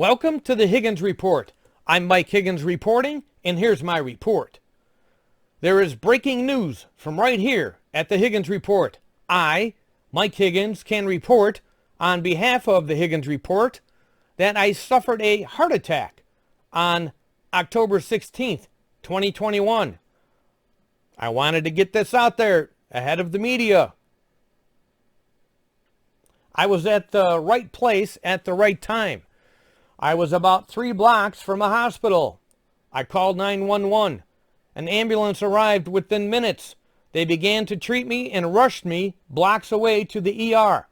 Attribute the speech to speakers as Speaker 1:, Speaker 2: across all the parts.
Speaker 1: Welcome to the Higgins Report. I'm Mike Higgins reporting, and here's my report. There is breaking news from right here at the Higgins Report. I, Mike Higgins, can report on behalf of the Higgins Report that I suffered a heart attack on October 16th, 2021. I wanted to get this out there ahead of the media. I was at the right place at the right time. I was about 3 blocks from a hospital. I called 911. An ambulance arrived within minutes. They began to treat me and rushed me blocks away to the ER.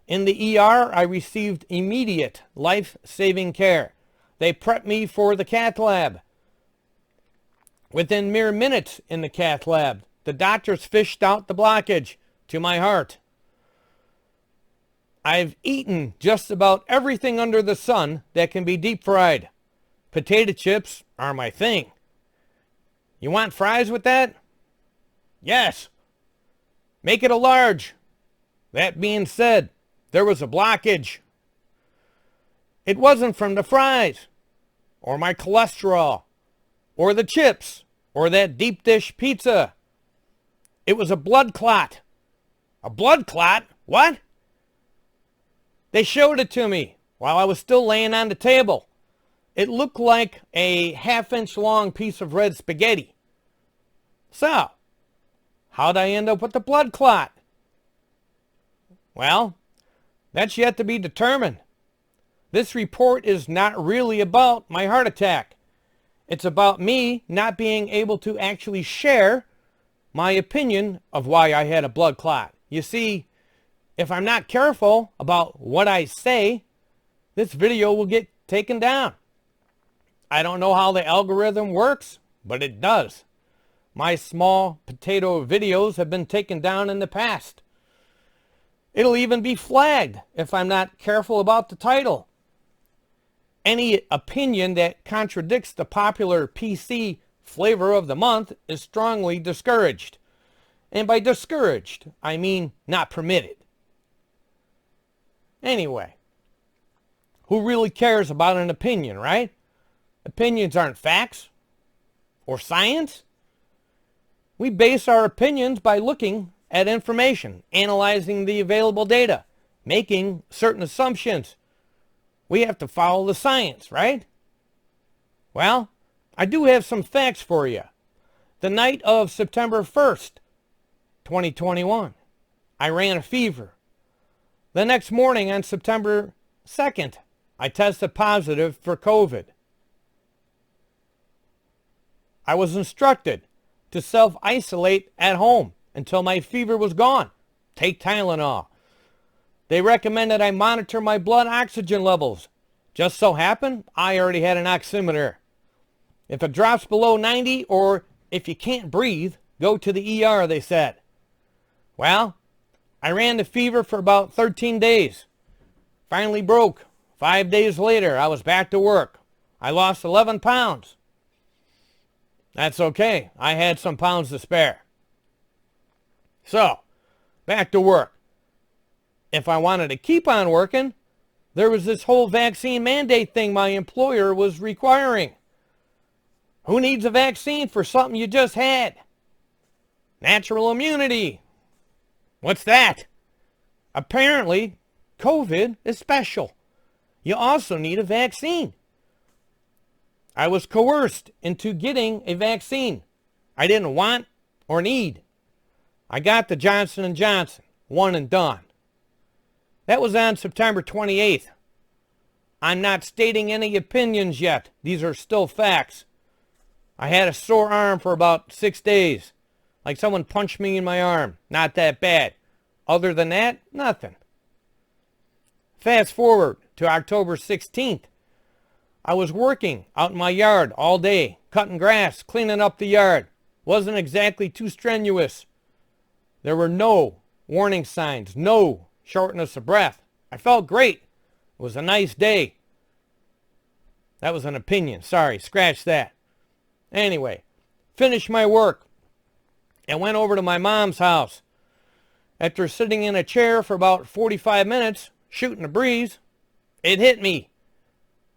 Speaker 1: In the ER, I received immediate life-saving care. They prepped me for the cath lab. Within mere minutes in the cath lab, the doctors fished out the blockage to my heart. I've eaten just about everything under the sun that can be deep fried. Potato chips are my thing. You want fries with that? Yes. Make it a large. That being said, there was a blockage. It wasn't from the fries, or my cholesterol, or the chips, or that deep dish pizza. It was a blood clot. A blood clot? What? They showed it to me while I was still laying on the table. It looked like a 1/2-inch long piece of red spaghetti. So, how'd I end up with the blood clot? Well, that's yet to be determined. This report is not really about my heart attack. It's about me not being able to actually share my opinion of why I had a blood clot. You see, if I'm not careful about what I say, this video will get taken down. I don't know how the algorithm works, but it does. My small potato videos have been taken down in the past. It'll even be flagged if I'm not careful about the title. Any opinion that contradicts the popular PC flavor of the month is strongly discouraged. And by discouraged, I mean not permitted. Anyway, who really cares about an opinion, right? Opinions aren't facts or science. We base our opinions by looking at information, analyzing the available data, making certain assumptions. We have to follow the science, right? Well, I do have some facts for you. The night of September 1st, 2021, I ran a fever. The next morning on September 2nd, I tested positive for COVID. I was instructed to self-isolate at home until my fever was gone. Take Tylenol. They recommended I monitor my blood oxygen levels. Just so happened, I already had an oximeter. If it drops below 90 or if you can't breathe, go to the ER, they said. Well, I ran the fever for about 13 days. Finally broke. 5 days later, I was back to work. I lost 11 pounds. That's okay. I had some pounds to spare. So, back to work. If I wanted to keep on working, there was this whole vaccine mandate thing my employer was requiring. Who needs a vaccine for something you just had? Natural immunity. What's that? Apparently, COVID is special. You also need a vaccine. I was coerced into getting a vaccine I didn't want or need. I got the Johnson & Johnson, one and done. That was on September 28th. I'm not stating any opinions yet. These are still facts. I had a sore arm for about 6 days. Like someone punched me in my arm. Not that bad. Other than that, nothing. Fast forward to October 16th. I was working out in my yard all day, cutting grass, cleaning up the yard. Wasn't exactly too strenuous. There were no warning signs, no shortness of breath. I felt great. It was a nice day. That was an opinion. Sorry, scratch that. Anyway, finished my work and went over to my mom's house. After sitting in a chair for about 45 minutes, shooting a breeze, it hit me.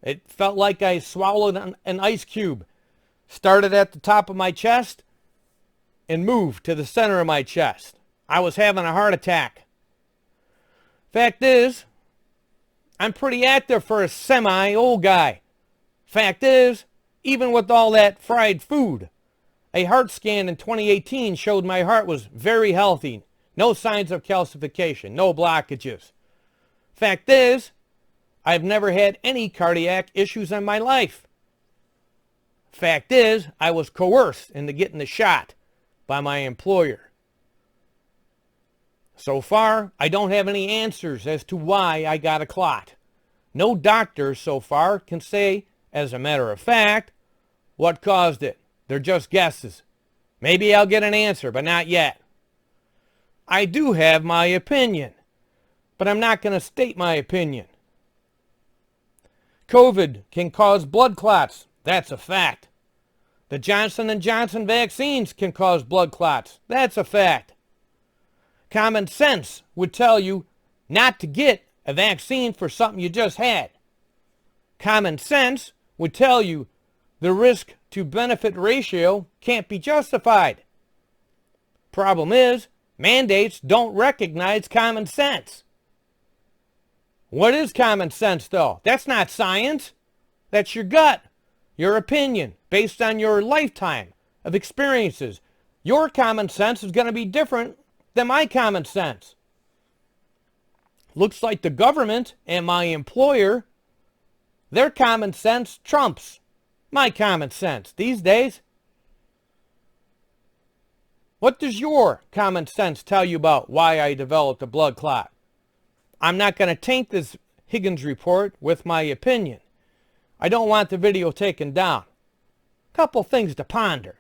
Speaker 1: It felt like I swallowed an ice cube. Started at the top of my chest and moved to the center of my chest. I was having a heart attack. Fact is, I'm pretty active for a semi-old guy. Fact is, even with all that fried food, a heart scan in 2018 showed my heart was very healthy. No signs of calcification, no blockages. Fact is, I've never had any cardiac issues in my life. Fact is, I was coerced into getting the shot by my employer. So far, I don't have any answers as to why I got a clot. No doctor so far can say, as a matter of fact, what caused it. They're just guesses. Maybe I'll get an answer, but not yet. I do have my opinion, but I'm not going to state my opinion. COVID can cause blood clots. That's a fact. The Johnson & Johnson vaccines can cause blood clots. That's a fact. Common sense would tell you not to get a vaccine for something you just had. Common sense would tell you the risk to benefit ratio can't be justified. Problem is, mandates don't recognize common sense. What is common sense, though? That's not science. That's your gut, your opinion, based on your lifetime of experiences. Your common sense is going to be different than my common sense. Looks like the government and my employer, their common sense trumps my common sense these days. What does your common sense tell you about why I developed a blood clot? I'm not going to taint this Higgins report with my opinion. I don't want the video taken down. Couple things to ponder.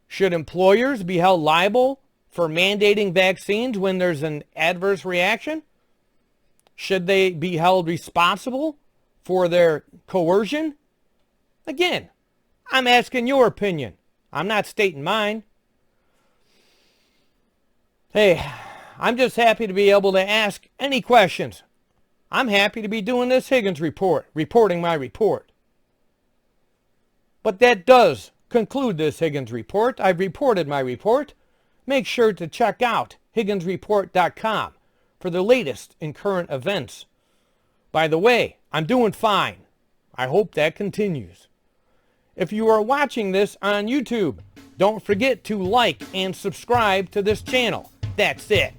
Speaker 1: Should employers be held liable for mandating vaccines when there's an adverse reaction? Should they be held responsible for their coercion? Again, I'm asking your opinion. I'm not stating mine. Hey, I'm just happy to be able to ask any questions. I'm happy to be doing this Higgins report, reporting my report. But that does conclude this Higgins report. I've reported my report. Make sure to check out HigginsReport.com for the latest in current events. By the way, I'm doing fine. I hope that continues. If you are watching this on YouTube, don't forget to like and subscribe to this channel. That's it.